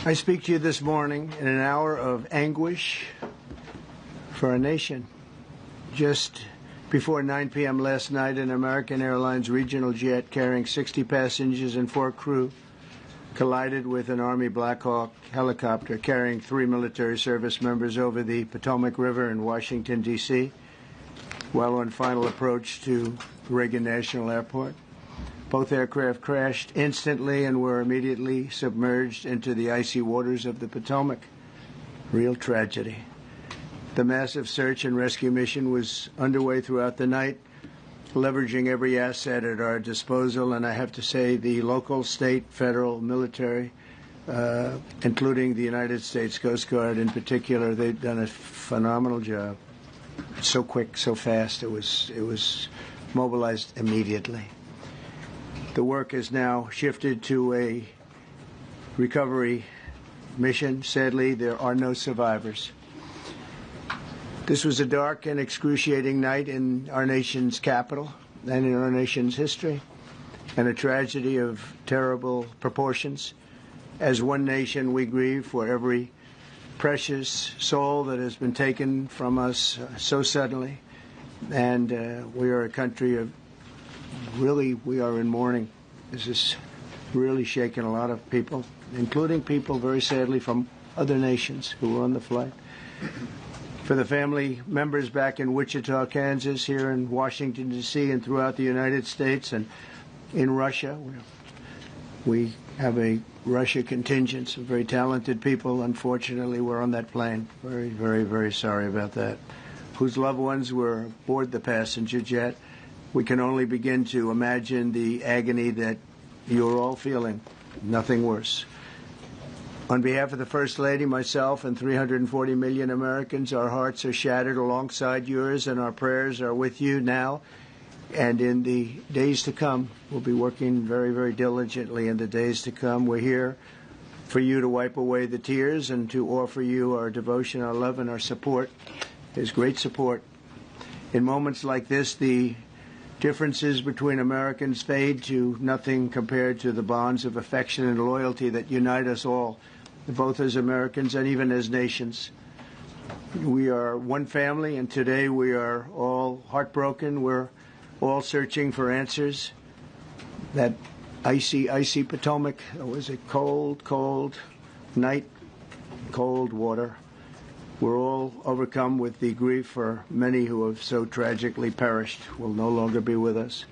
I speak to you this morning in an hour of anguish for our nation. Just before 9 p.m. last night, an American Airlines regional jet carrying 60 passengers and 4 crew collided with an Army Black Hawk helicopter carrying 3 military service members over the Potomac River in Washington, D.C., while on final approach to Reagan National Airport. Both aircraft crashed instantly and were immediately submerged into the icy waters of the Potomac. Real tragedy. The massive search and rescue mission was underway throughout the night, leveraging every asset at our disposal, and I have to say the local, state, federal, military, including the United States Coast Guard in particular, they've done a phenomenal job. So quick, so fast, it was mobilized immediately. The work has now shifted to a recovery mission. Sadly, there are no survivors. This was a dark and excruciating night in our nation's capital and in our nation's history, and a tragedy of terrible proportions. As one nation, we grieve for every precious soul that has been taken from us so suddenly, and we are a country of we are in mourning. This has really shaken a lot of people, including people, very sadly, from other nations who were on the flight. For the family members back in Wichita, Kansas, here in Washington, D.C., and throughout the United States and in Russia, we have a Russia contingent, some very talented people, unfortunately, were on that plane. Very, very, very sorry about that. Whose loved ones were aboard the passenger jet. We can only begin to imagine the agony that you're all feeling. Nothing worse. On behalf of the First Lady, myself, and 340 million Americans, our hearts are shattered alongside yours, and our prayers are with you now and in the days to come. We'll be working very, very diligently in the days to come. We're here for you to wipe away the tears and to offer you our devotion, our love, and our support. There's great support. In moments like this, the differences between Americans fade to nothing compared to the bonds of affection and loyalty that unite us all, both as Americans and even as nations. We are one family, and today we are all heartbroken. We're all searching for answers. That icy, icy Potomac, it was a cold, cold night, cold water. We're all overcome with the grief for many who have so tragically perished, will no longer be with us.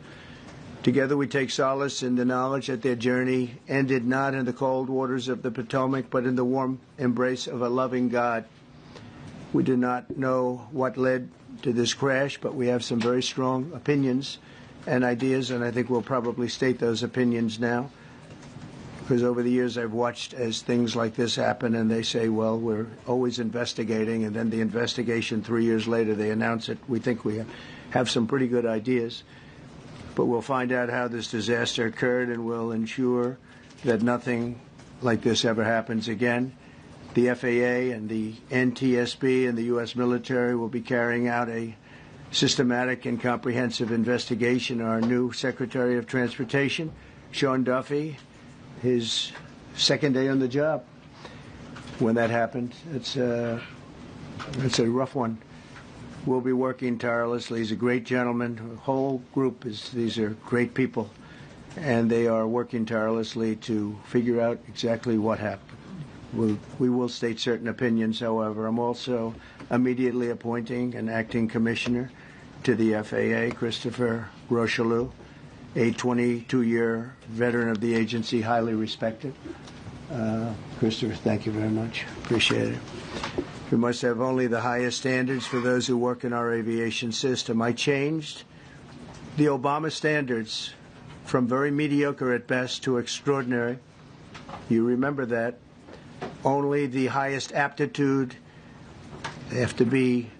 Together we take solace in the knowledge that their journey ended not in the cold waters of the Potomac, but in the warm embrace of a loving God. We do not know what led to this crash, but we have some very strong opinions and ideas, and I think we'll probably state those opinions now. Because over the years I've watched as things like this happen, and they say, well, we're always investigating, and then the investigation 3 years later they announce it. We think we have some pretty good ideas, but we'll find out how this disaster occurred, and we'll ensure that nothing like this ever happens again. The FAA and the NTSB and the U.S. military will be carrying out a systematic and comprehensive investigation. Our new Secretary of Transportation, Sean Duffy, his second day on the job when that happened. It's a rough one. We'll be working tirelessly. He's a great gentleman. The whole group these are great people, and they are working tirelessly to figure out exactly what happened. We will state certain opinions, however. I'm also immediately appointing an acting commissioner to the FAA, Christopher Rocheleau, a 22-year veteran of the agency, highly respected. Christopher, thank you very much. Appreciate it. We must have only the highest standards for those who work in our aviation system. I changed the Obama standards from very mediocre at best to extraordinary. You remember that. Only the highest aptitude, they have to be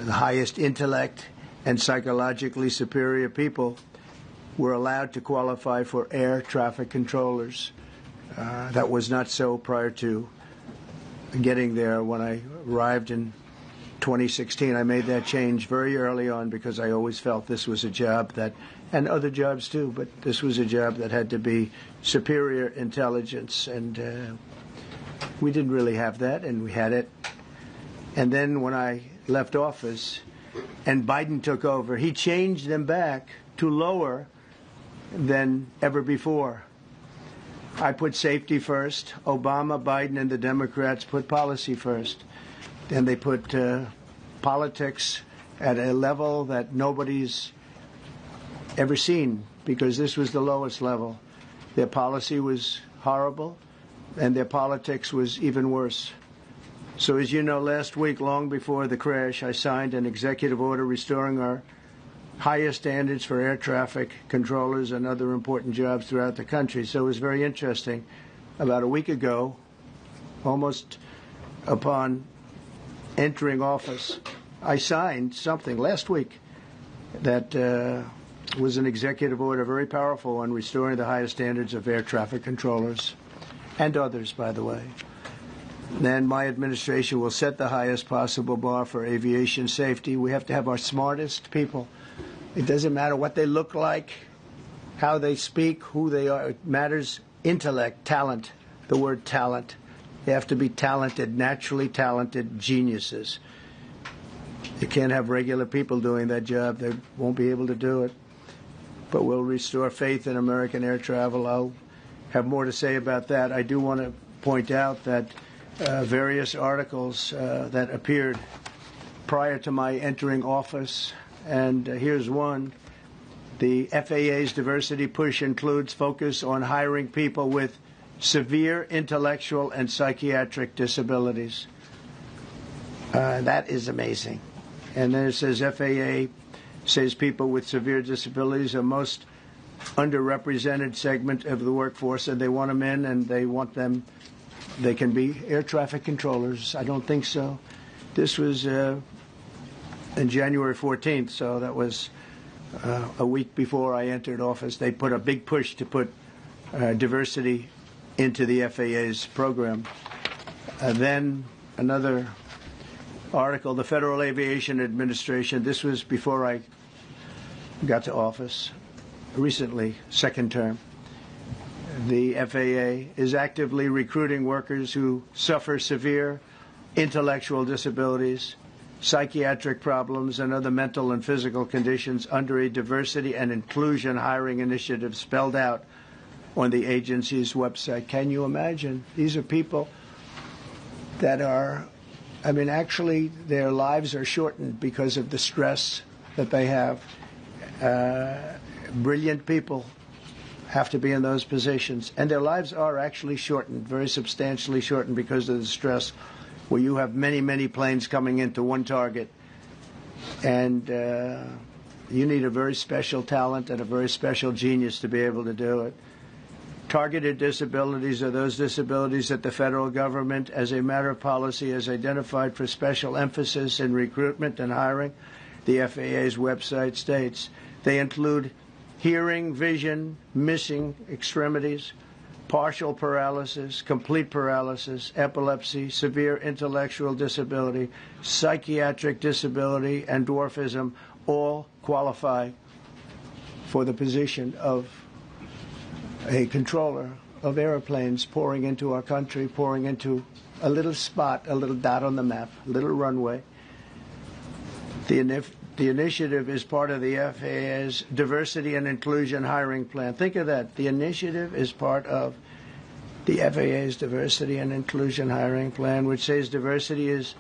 the highest intellect and psychologically superior people were allowed to qualify for air traffic controllers. That was not so prior to getting there. When I arrived in 2016, I made that change very early on because I always felt this was a job that, and other jobs too, but this was a job that had to be superior intelligence, and We didn't really have that, and we had it. And then when I left office and Biden took over, he changed them back to lower than ever before. I put safety first. Obama, Biden, and the Democrats put policy first. And they put politics at a level that nobody's ever seen, because this was the lowest level. Their policy was horrible, and their politics was even worse. So as you know, last week, long before the crash, I signed an executive order restoring our highest standards for air traffic controllers and other important jobs throughout the country. So it was very interesting. About a week ago, almost upon entering office, I signed something last week that was an executive order, very powerful, on restoring the highest standards of air traffic controllers and others, by the way. Then my administration will set the highest possible bar for aviation safety. We have to have our smartest people. It doesn't matter what they look like, how they speak, who they are. It matters intellect, talent, the word talent. They have to be talented, naturally talented geniuses. You can't have regular people doing that job. They won't be able to do it. But we'll restore faith in American air travel. I'll have more to say about that. I do want to point out that various articles that appeared prior to my entering office, and here's one. The FAA's diversity push includes focus on hiring people with severe intellectual and psychiatric disabilities. That is amazing. And then it says FAA says people with severe disabilities are most underrepresented segment of the workforce, and they want them in, and they want them, they can be air traffic controllers. I don't think so. This was in January 14th, so that was a week before I entered office. They put a big push to put diversity into the FAA's program. Then another article, the Federal Aviation Administration, this was before I got to office, recently, second term. The FAA is actively recruiting workers who suffer severe intellectual disabilities, psychiatric problems, and other mental and physical conditions under a diversity and inclusion hiring initiative spelled out on the agency's website. Can you imagine? These are people that are, I mean, actually their lives are shortened because of the stress that they have. Brilliant people have to be in those positions, and their lives are actually shortened, very substantially shortened, because of the stress, where you have many, many planes coming into one target, and you need a very special talent and a very special genius to be able to do it. Targeted disabilities are those disabilities that the federal government, as a matter of policy, has identified for special emphasis in recruitment and hiring. The FAA's website states they include hearing, vision, missing extremities, partial paralysis, complete paralysis, epilepsy, severe intellectual disability, psychiatric disability, and dwarfism all qualify for the position of a controller of airplanes pouring into our country, pouring into a little spot, a little dot on the map, a little runway. The initiative is part of the FAA's diversity and inclusion hiring plan. Think of that. The initiative is part of the FAA's diversity and inclusion hiring plan, which says diversity is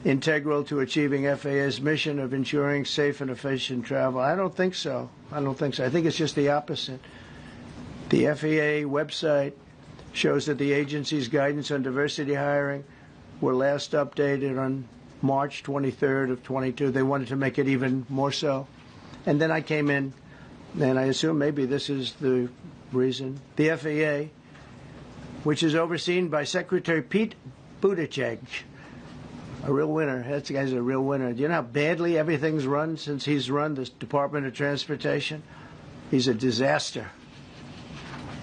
integral to achieving FAA's mission of ensuring safe and efficient travel. I don't think so. I think it's just the opposite. The FAA website shows that the agency's guidance on diversity hiring were last updated on March 23rd of 22. They wanted to make it even more so. And then I came in, and I assume maybe this is the reason. The FAA, which is overseen by Secretary Pete Buttigieg, a real winner. That guy's a real winner. Do you know how badly everything's run since he's run this Department of Transportation? He's a disaster.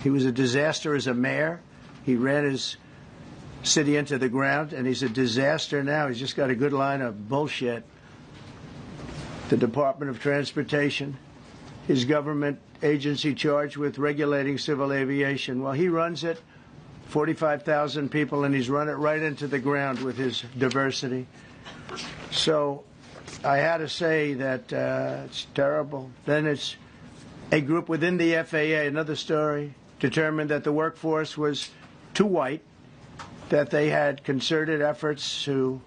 He was a disaster as a mayor. He ran his city into the ground, and he's a disaster now. He's just got a good line of bullshit. The Department of Transportation, his government agency charged with regulating civil aviation. Well, he runs it 45,000 people, and he's run it right into the ground with his diversity. So I had to say that it's terrible. Then it's a group within the FAA, another story, determined that the workforce was too white, that they had concerted efforts to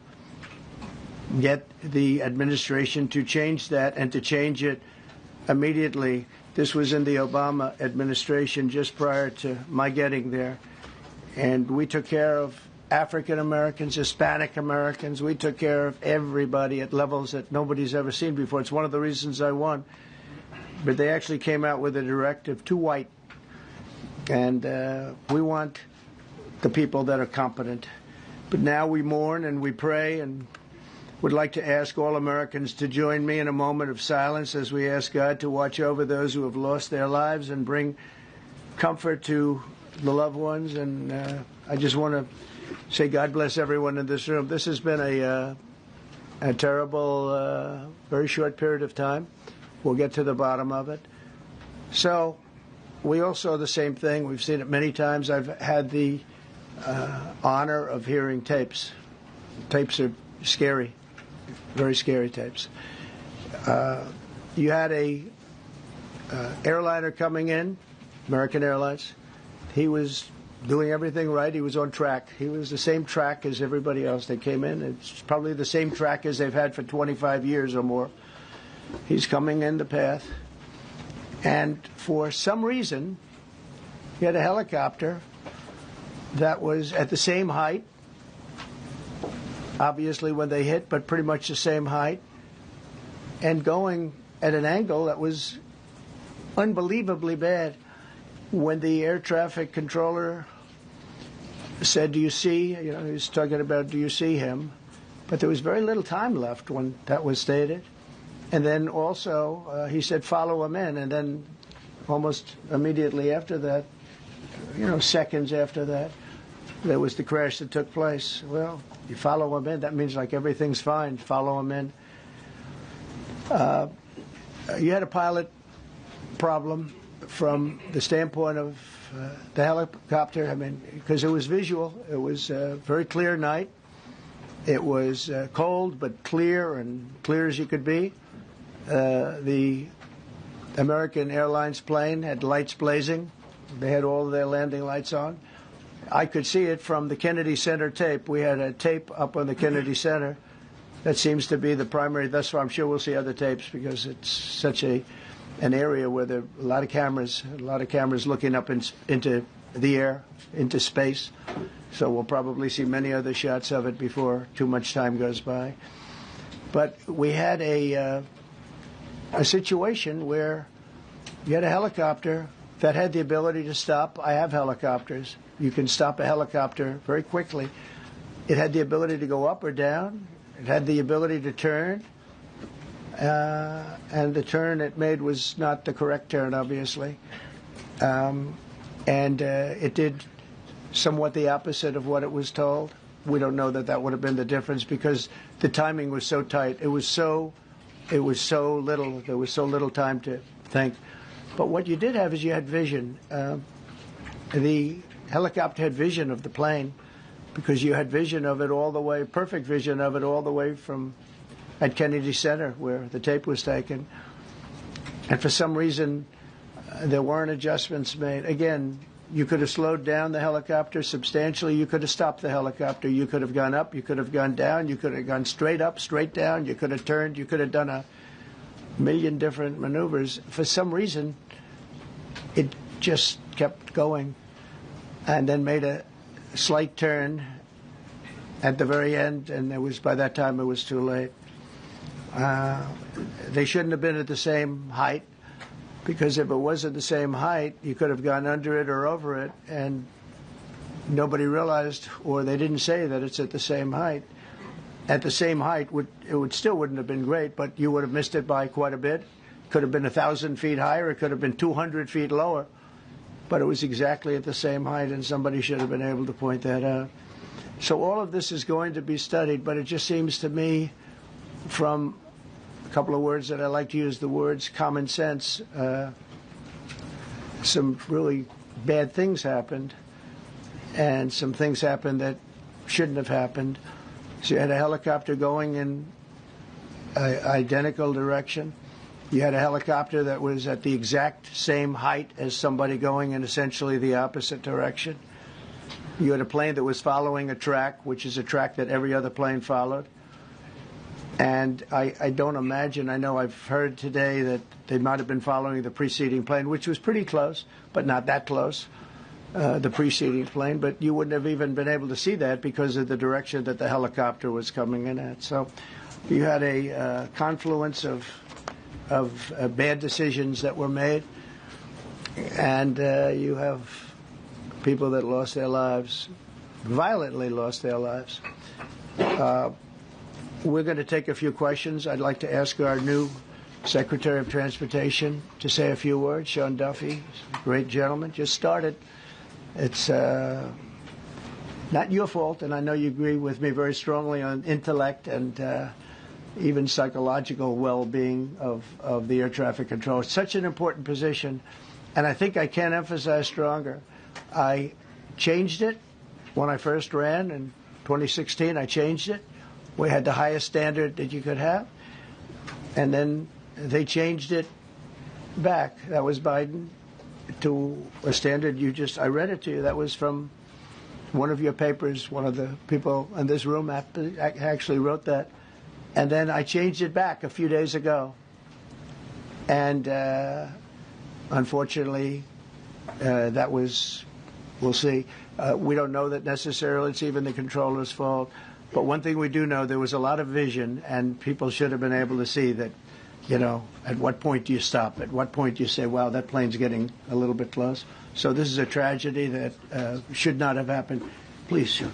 get the administration to change that and to change it immediately. This was in the Obama administration just prior to my getting there. And we took care of African Americans, Hispanic Americans. We took care of everybody at levels that nobody's ever seen before. It's one of the reasons I won. But they actually came out with a directive, too white. And we want the people that are competent. But now we mourn and we pray, and would like to ask all Americans to join me in a moment of silence as we ask God to watch over those who have lost their lives and bring comfort to the loved ones. And I just want to say God bless everyone in this room. This has been a terrible, very short period of time. We'll get to the bottom of it. So we all saw the same thing. We've seen it many times. I've had the honor of hearing tapes. Tapes are scary, very scary tapes. You had a airliner coming in, American Airlines. He was doing everything right. He was on track. He was the same track as everybody else that came in. It's probably the same track as they've had for 25 years or more. He's coming in the path. And for some reason, he had a helicopter that was at the same height, obviously when they hit, but pretty much the same height, and going at an angle that was unbelievably bad. When the air traffic controller said, "Do you see?" He was talking about, "Do you see him?" But there was very little time left when that was stated. And then also he said, "Follow him in." And then almost immediately after that, seconds after that, there was the crash that took place. Well, you follow him in, that means like everything's fine. Follow him in. You had a pilot problem from the standpoint of the helicopter. I mean, because it was visual. It was a very clear night. It was cold but clear, and clear as you could be. The American Airlines plane had lights blazing. They had all of their landing lights on. I could see it from the Kennedy Center tape. We had a tape up on the Kennedy Center. That seems to be the primary. Thus far, I'm sure we'll see other tapes because it's such an area where there are a lot of cameras looking up into the air, into space. So we'll probably see many other shots of it before too much time goes by. But we had a situation where you had a helicopter that had the ability to stop. I have helicopters. You can stop a helicopter very quickly. It had the ability to go up or down. It had the ability to turn. And the turn it made was not the correct turn, obviously. It did somewhat the opposite of what it was told. We don't know that would have been the difference because the timing was so tight. It was so little. There was so little time to think. But what you did have is you had vision. The helicopter had vision of the plane because you had vision of it all the way, perfect vision of it all the way from at Kennedy Center where the tape was taken. And for some reason, there weren't adjustments made. Again, you could have slowed down the helicopter substantially. You could have stopped the helicopter. You could have gone up. You could have gone down. You could have gone straight up, straight down. You could have turned. You could have done a million different maneuvers. For some reason, it just kept going and then made a slight turn at the very end, and by that time it was too late. They shouldn't have been at the same height, because if it was at the same height, you could have gone under it or over it, and nobody realized, or they didn't say that it's at the same height. At the same height, it still wouldn't have been great, but you would have missed it by quite a bit. Could have been 1,000 feet higher. It could have been 200 feet lower. But it was exactly at the same height, and somebody should have been able to point that out. So all of this is going to be studied, but it just seems to me, from a couple of words that I like to use, the words common sense, some really bad things happened. and some things happened that shouldn't have happened. So you had a helicopter going in an identical direction. You had a helicopter that was at the exact same height as somebody going in essentially the opposite direction. You had a plane that was following a track, which is a track that every other plane followed. And I don't imagine, I know I've heard today that they might have been following the preceding plane, which was pretty close, but not that close, the preceding plane. But you wouldn't have even been able to see that because of the direction that the helicopter was coming in at. So you had a confluence of bad decisions that were made, and you have people that lost their lives, violently lost their lives. We're going to take a few questions. I'd like to ask our new Secretary of Transportation to say a few words. Sean Duffy, great gentleman, just started. It's not your fault, and I know you agree with me very strongly on intellect and even psychological well-being of the air traffic control. It's such an important position, and I think I can't emphasize stronger. I changed it when I first ran in 2016. I changed it. We had the highest standard that you could have, and then they changed it back. That was Biden to a standard I read it to you. That was from one of your papers. One of the people in this room actually wrote that. And then I changed it back a few days ago. And unfortunately, that was, we'll see. We don't know that necessarily it's even the controller's fault. But one thing we do know, there was a lot of vision, and people should have been able to see that, at what point do you stop? At what point do you say, wow, that plane's getting a little bit close? So this is a tragedy that should not have happened. Please, Sean.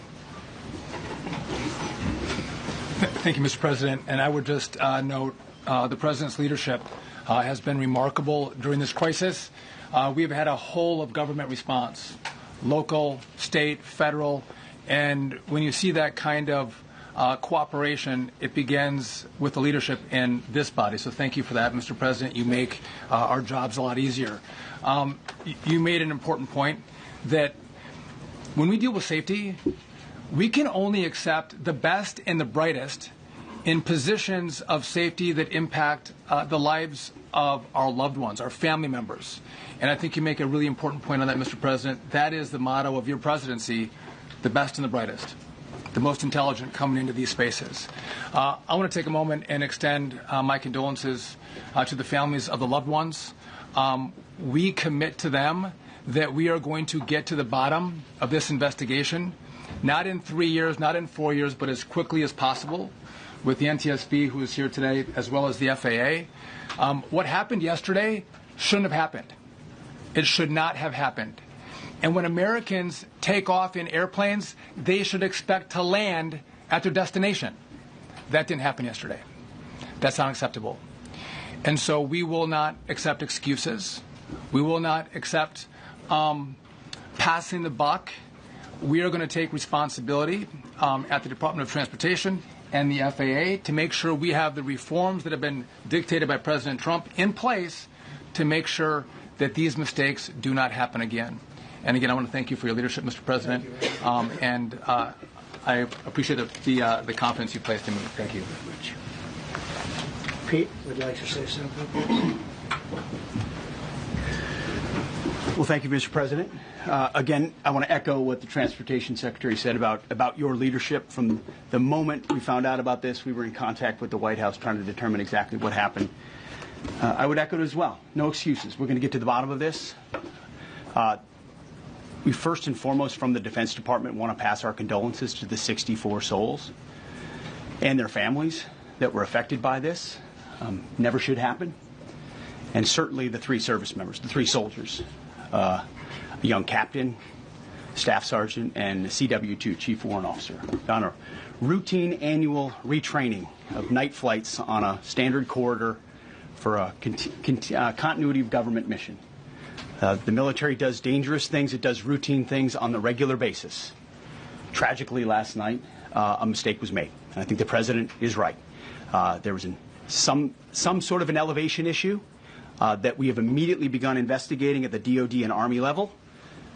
Thank you, Mr. President. And I would just note the President's leadership has been remarkable during this crisis. We've had a whole of government response, local, state, federal. And when you see that kind of cooperation, it begins with the leadership in this body. So thank you for that, Mr. President. You make our jobs a lot easier. You made an important point that when we deal with safety, we can only accept the best and the brightest in positions of safety that impact the lives of our loved ones, our family members. And I think you make a really important point on that, Mr. President. That is the motto of your presidency, the best and the brightest, the most intelligent coming into these spaces. I want to take a moment and extend my condolences to the families of the loved ones. We commit to them that we are going to get to the bottom of this investigation, not in 3 years, not in 4 years, but as quickly as possible with the NTSB, who is here today, as well as the FAA. What happened yesterday shouldn't have happened. It should not have happened. And when Americans take off in airplanes, they should expect to land at their destination. That didn't happen yesterday. That's unacceptable. And so we will not accept excuses. We will not accept passing the buck. We are going to take responsibility at the Department of Transportation and the FAA to make sure we have the reforms that have been dictated by President Trump in place to make sure that these mistakes do not happen again. And again, I want to thank you for your leadership, Mr. President, and I appreciate the confidence you placed in me. Thank you. Pete would like to say something. Well, thank you, Mr. President. Again, I want to echo what the Transportation Secretary said about your leadership. From the moment we found out about this, we were in contact with the White House trying to determine exactly what happened. I would echo it as well. No excuses. We're going to get to the bottom of this. We first and foremost, from the Defense Department, want to pass our condolences to the 64 souls and their families that were affected by this. Never should happen. And certainly the 3 service members, the 3 soldiers, a young captain, staff sergeant, and a CW2, Chief Warrant Officer, on a routine annual retraining of night flights on a standard corridor for a continuity of government mission. The military does dangerous things. It does routine things on the regular basis. Tragically, last night, a mistake was made. And I think the President is right. There was some sort of an elevation issue that we have immediately begun investigating at the DOD and Army level.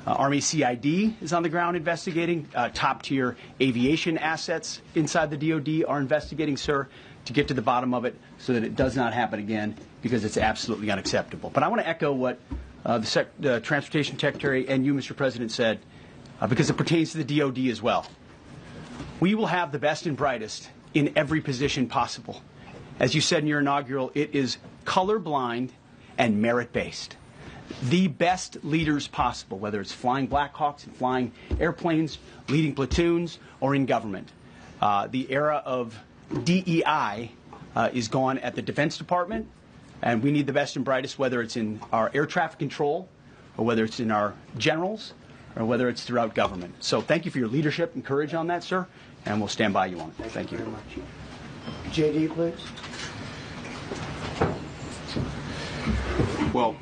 Army CID is on the ground investigating. Top-tier aviation assets inside the DoD are investigating, sir, to get to the bottom of it so that it does not happen again, because it's absolutely unacceptable. But I want to echo what the Transportation Secretary and you, Mr. President, said, because it pertains to the DoD as well. We will have the best and brightest in every position possible. As you said in your inaugural, it is colorblind and merit-based. The best leaders possible, whether it's flying Black Hawks and flying airplanes, leading platoons, or in government. The era of DEI is gone at the Defense Department, and we need the best and brightest, whether it's in our air traffic control, or whether it's in our generals, or whether it's throughout government. So thank you for your leadership and courage on that, sir, and we'll stand by you on it. Thank you very much. JD, please. Well,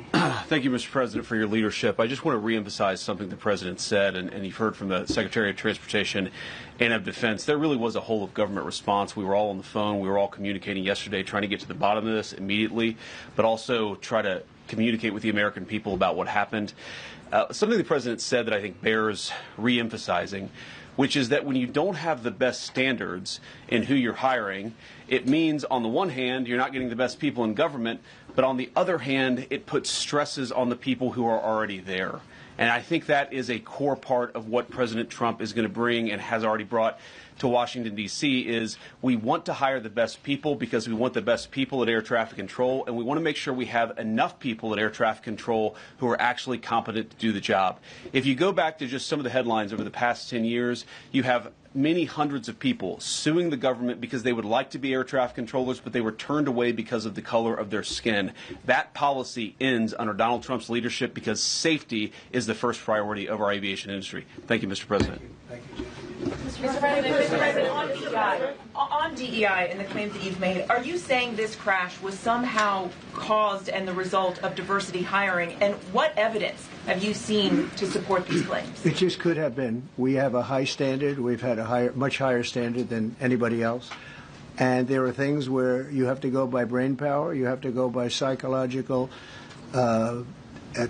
thank you, Mr. President, for your leadership. I just want to reemphasize something the President said, and you've heard from the Secretary of Transportation and of Defense. There really was a whole-of-government response. We were all on the phone. We were all communicating yesterday, trying to get to the bottom of this immediately, but also try to communicate with the American people about what happened. Something the President said that I think bears reemphasizing, which is that when you don't have the best standards in who you're hiring, it means, on the one hand, you're not getting the best people in government, but on the other hand, it puts stresses on the people who are already there. And I think that is a core part of what President Trump is going to bring and has already brought to Washington, D.C., is we want to hire the best people because we want the best people at air traffic control, and we want to make sure we have enough people at air traffic control who are actually competent to do the job. If you go back to just some of the headlines over the past 10 years, you have many hundreds of people suing the government because they would like to be air traffic controllers, but they were turned away because of the color of their skin. That policy ends under Donald Trump's leadership because safety is the first priority of our aviation industry. Thank you, Mr. President. Thank you. Mr. President, on DEI and the claims that you've made, are you saying this crash was somehow caused and the result of diversity hiring? And what evidence have you seen to support these claims? It just could have been. We have a high standard. We've had a much higher standard than anybody else. And there are things where you have to go by brain power. You have to go by psychological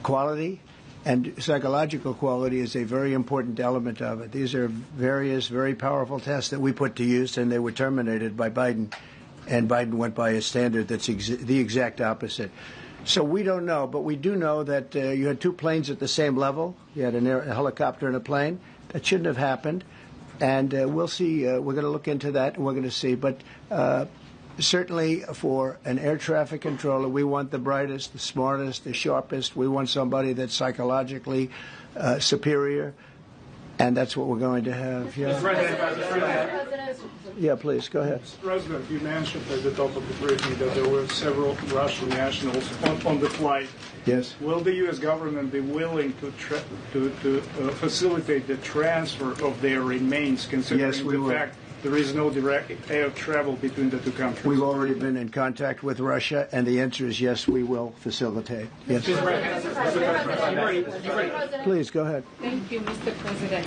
quality. And psychological quality is a very important element of it. These are various very powerful tests that we put to use, and they were terminated by Biden. And Biden went by a standard that's the exact opposite. So we don't know, but we do know that you had two planes at the same level. You had a helicopter and a plane. That shouldn't have happened. And we'll see. We're going to look into that, and we're going to see. But certainly for an air traffic controller, we want the brightest, the smartest, the sharpest. We want somebody that's psychologically superior, and that's what we're going to have. Yeah, yeah, please, go ahead. Mr. President, you mentioned at the top of the briefing that there were several Russian nationals on the flight. Yes. Will the U.S. government be willing to facilitate the transfer of their remains, considering the fact there is no direct air travel between the two countries? We've already been in contact with Russia, and the answer is yes, we will facilitate. Yes. Please, go ahead. Thank you, Mr. President.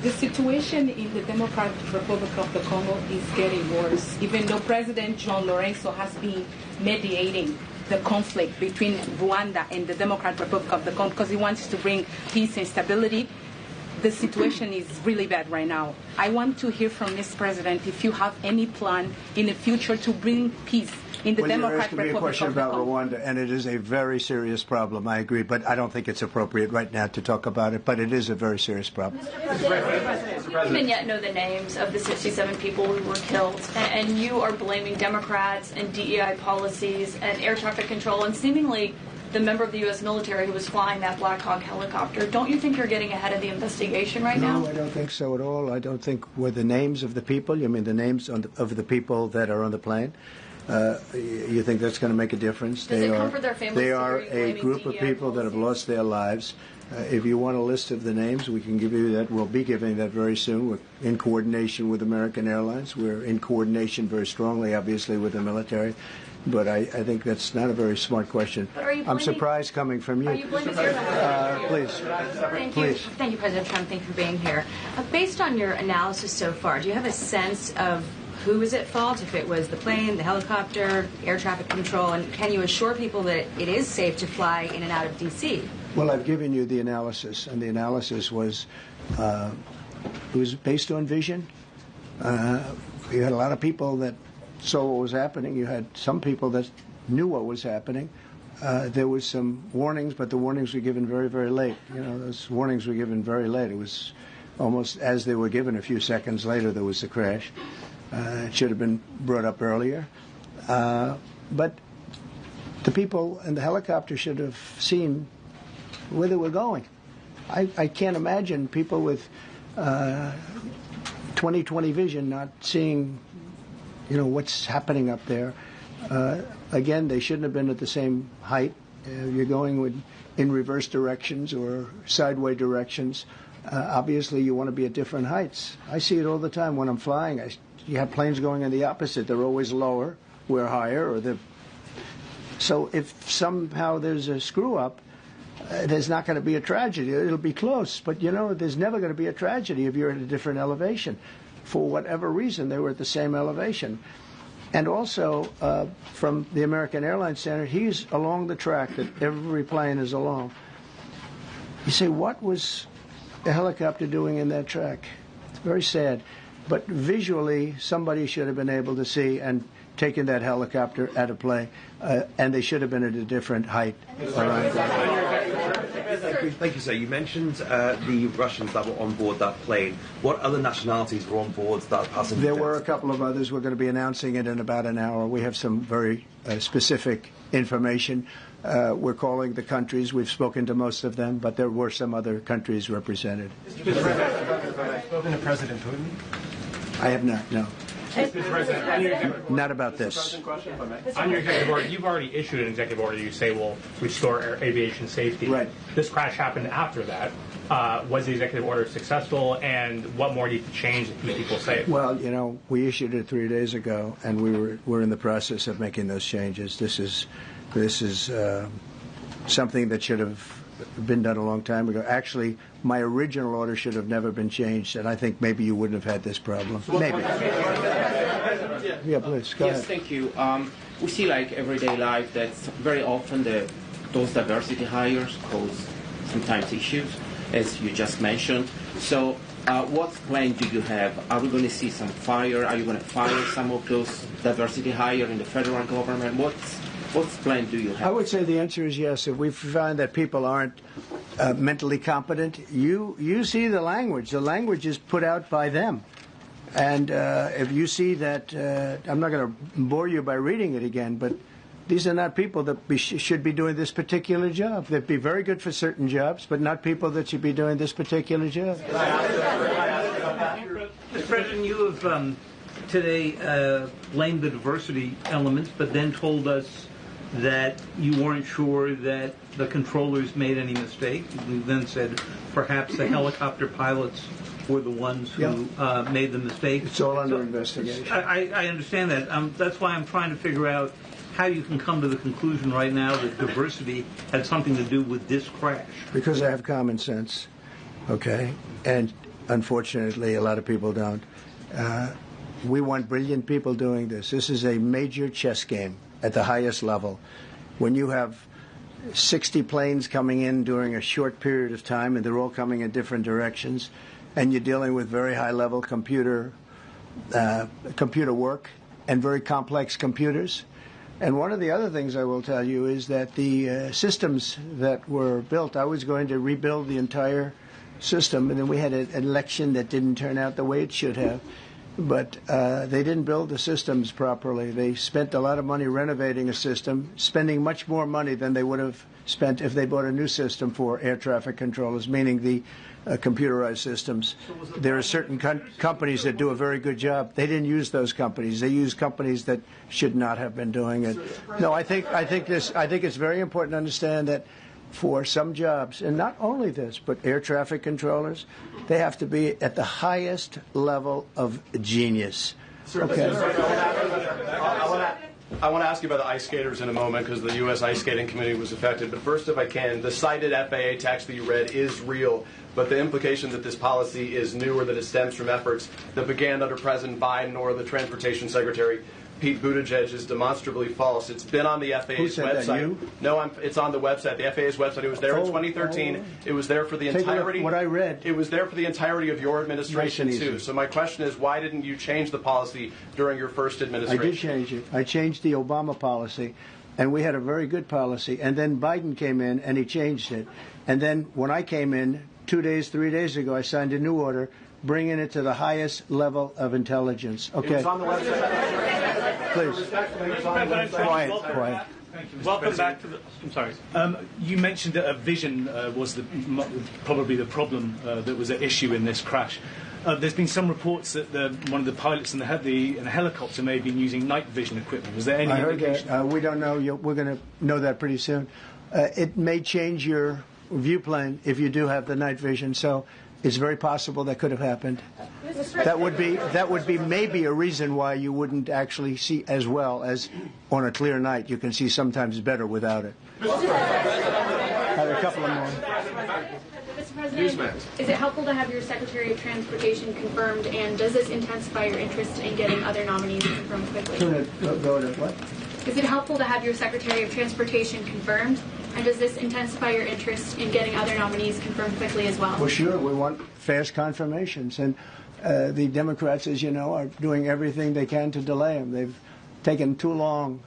The situation in the Democratic Republic of the Congo is getting worse, even though President John Lorenzo has been mediating the conflict between Rwanda and the Democratic Republic of the Congo because he wants to bring peace and stability. The situation is really bad right now. I want to hear from Ms. President if you have any plan in the future to bring peace in the Democratic Republic of the Congo. You're asking me a question about Rwanda, and it is a very serious problem. I agree, but I don't think it's appropriate right now to talk about it. But it is a very serious problem. Mr. President, we don't even yet know the names of the 67 people who were killed, and you are blaming Democrats and DEI policies and air traffic control, and seemingly the member of the U.S. military who was flying that Black Hawk helicopter. Don't you think you're getting ahead of the investigation right now? No, I don't think so at all. I don't think were the names of the people. You mean the names of the people that are on the plane? You think that's going to make a difference? Does it comfort their families? They are a group of people that have lost their lives. If you want a list of the names, we can give you that. We'll be giving that very soon. We're in coordination with American Airlines. We're in coordination very strongly, obviously, with the military. But I think that's not a very smart question. I'm surprised coming from you. Are you blaming please. Thank you, President Trump. Thank you for being here. Based on your analysis so far, do you have a sense of who is at fault, if it was the plane, the helicopter, air traffic control, and can you assure people that it is safe to fly in and out of D.C.? Well, I've given you the analysis, and the analysis was it was based on vision. You had a lot of people that saw what was happening. You had some people that knew what was happening. There was some warnings, but the warnings were given very, very late. Those warnings were given very late. It was almost as they were given. A few seconds later, there was the crash. It should have been brought up earlier. But the people in the helicopter should have seen where they were going. I can't imagine people with 20/20 vision not seeing, what's happening up there. Again, they shouldn't have been at the same height. You're going in reverse directions or sideways directions. Obviously, you want to be at different heights. I see it all the time when I'm flying. You have planes going in the opposite. They're always lower. We're higher. So if somehow there's a screw-up, there's not going to be a tragedy. It'll be close. But, there's never going to be a tragedy if you're at a different elevation. For whatever reason, they were at the same elevation. And also, from the American Airlines Center, he's along the track that every plane is along. You say, what was the helicopter doing in that track? It's very sad. But visually, somebody should have been able to see and taken that helicopter out of play, and they should have been at a different height. Thank you, sir. You mentioned the Russians that were on board that plane. What other nationalities were on board that passenger? There were a couple of others. We're going to be announcing it in about an hour. We have some very specific information. We're calling the countries. We've spoken to most of them, but there were some other countries represented. Mr. President, have you spoken to President Putin? I have not, no. Mr. President, not about this. On your executive order, you've already issued an executive order you say will restore aviation safety. Right. This crash happened after that. Was the executive order successful, and what more needs to change to keep people safe? Well, we issued it 3 days ago, and we're in the process of making those changes. This is something that should have been done a long time ago. Actually, my original order should have never been changed, and I think maybe you wouldn't have had this problem. Maybe. Yeah, please, go ahead. Yes, thank you. We see, everyday life, that very often those diversity hires cause sometimes issues, as you just mentioned. So what plan do you have? Are we going to see some fire? Are you going to fire some of those diversity hire in the federal government? What plan do you have? I would say the answer is yes. If we find that people aren't mentally competent, you see the language. The language is put out by them. And if you see that, I'm not going to bore you by reading it again, but these are not people that should be doing this particular job. They'd be very good for certain jobs, but not people that should be doing this particular job. Mr. President, you have today blamed the diversity elements, but then told us that you weren't sure that the controllers made any mistake. You then said perhaps the helicopter pilots were the ones who made the mistake. It's all under investigation. I understand that. That's why I'm trying to figure out how you can come to the conclusion right now that diversity had something to do with this crash. Because I have common sense, okay? And unfortunately, a lot of people don't. We want brilliant people doing this. This is a major chess game at the highest level. When you have 60 planes coming in during a short period of time, and they're all coming in different directions, and you're dealing with very high-level computer work and very complex computers. And one of the other things I will tell you is that the systems that were built, I was going to rebuild the entire system, and then we had an election that didn't turn out the way it should have. But they didn't build the systems properly. They spent a lot of money renovating a system, spending much more money than they would have spent if they bought a new system for air traffic controllers, meaning the computerized systems. There are certain companies that do a very good job. They didn't use those companies. They used companies that should not have been doing it. No, I think it's very important to understand that for some jobs, and not only this, but air traffic controllers, they have to be at the highest level of genius. Okay. I want to ask you about the ice skaters in a moment because the U.S. Ice Skating Committee was affected. But first, if I can, the cited FAA text that you read is real. But the implication that this policy is new or that it stems from efforts that began under President Biden or the Transportation Secretary, Pete Buttigieg is demonstrably false. It's been on the FAA's website. That, you? No, it's on the website, the FAA's website. It was there in 2013. It was there for the entirety. What I read. It was there for the entirety of your administration too. So my question is, why didn't you change the policy during your first administration? I did change it. I changed the Obama policy, and we had a very good policy. And then Biden came in and he changed it. And then when I came in 3 days ago, I signed a new order bringing it to the highest level of intelligence. Okay. It's on the website. Please. Quiet. Welcome back to the. I'm sorry. You mentioned that a vision was probably the problem that was at issue in this crash. There's been some reports that one of the pilots in the helicopter may have been using night vision equipment. Was there any indication? I heard that. We don't know. We're going to know that pretty soon. It may change your view plane if you do have the night vision. So it's very possible that could have happened. That would be maybe a reason why you wouldn't actually see as well as on a clear night. You can see sometimes better without it. I have a couple of more. Mr. President, is it helpful to have your Secretary of Transportation confirmed, and does this intensify your interest in getting other nominees confirmed quickly? Go to what? Is it helpful to have your Secretary of Transportation confirmed, and does this intensify your interest in getting other nominees confirmed quickly as well? Well, sure. We want fast confirmations. And the Democrats, as you know, are doing everything they can to delay them. They've taken too long.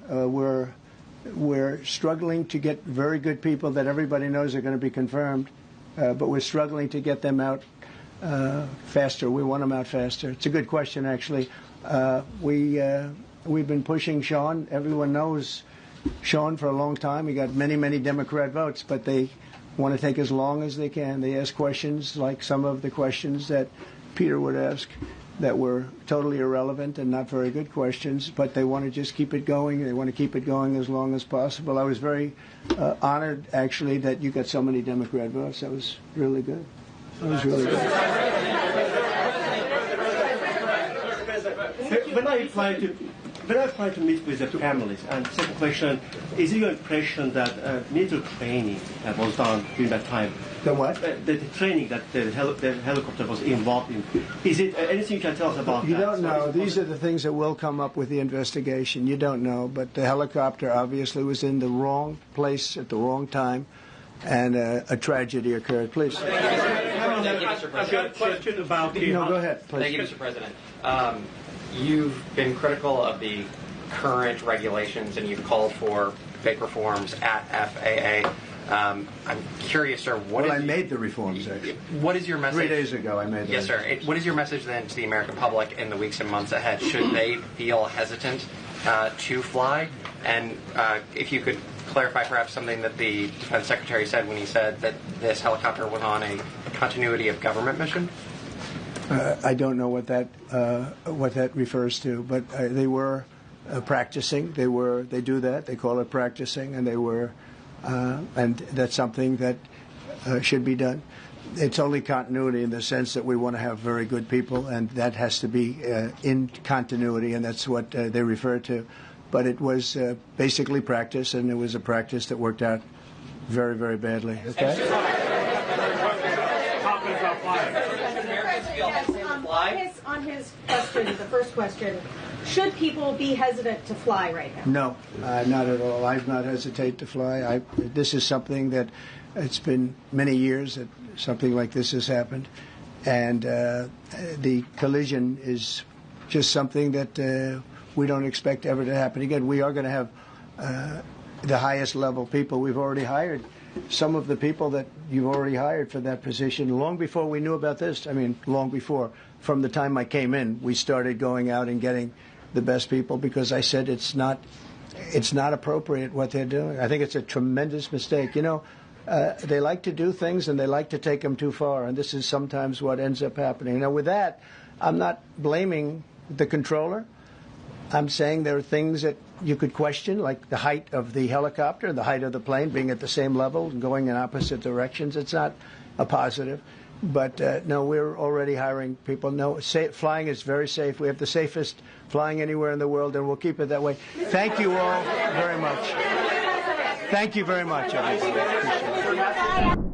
We're struggling to get very good people that everybody knows are going to be confirmed, but we're struggling to get them out faster. We want them out faster. It's a good question, actually. We've been pushing Sean. Everyone knows Sean for a long time. He got many, many Democrat votes, but they want to take as long as they can. They ask questions like some of the questions that Peter would ask that were totally irrelevant and not very good questions, but they want to just keep it going. They want to keep it going as long as possible. I was very honored, actually, that you got so many Democrat votes. That was really good. That was really good. When I try to meet with the families, and second question, is it your impression that military training was done during that time? The what? The training that the helicopter was involved in. Is it anything you can tell us about that? You don't know. These are the things that will come up with the investigation. You don't know. But the helicopter obviously was in the wrong place at the wrong time, and a tragedy occurred. Please. Thank you, Mr. President. I've got a question about the... No, go ahead, please. Thank you, Mr. President. You've been critical of the current regulations, and you've called for big reforms at FAA. I'm curious, sir. I made the reforms, actually. What is your message? 3 days ago, I made them. Yes, sir. What is your message then to the American public in the weeks and months ahead? Should they feel hesitant to fly? And if you could clarify perhaps something that the Defense Secretary said when he said that this helicopter was on a continuity of government mission? I don't know what that refers to, but they were practicing. They do that. They call it practicing, and they were, and that's something that should be done. It's only continuity in the sense that we want to have very good people, and that has to be in continuity, and that's what they refer to. But it was basically practice, and it was a practice that worked out very, very badly. Okay. On his question, the first question, should people be hesitant to fly right now? No, not at all. I've not hesitated to fly. This is something that it's been many years that something like this has happened, and the collision is just something that we don't expect ever to happen again. We are going to have the highest level people. We've already hired some of the people that you've already hired for that position long before we knew about this. I mean, long before. From the time I came in, we started going out and getting the best people because I said it's not appropriate what they're doing. I think it's a tremendous mistake. You know, they like to do things and they like to take them too far, and this is sometimes what ends up happening. Now, with that, I'm not blaming the controller. I'm saying there are things that you could question, like the height of the helicopter, the height of the plane being at the same level and going in opposite directions. It's not a positive. But, no, we're already hiring people. No, flying is very safe. We have the safest flying anywhere in the world, and we'll keep it that way. Thank you all very much. Thank you very much, everybody. Appreciate it.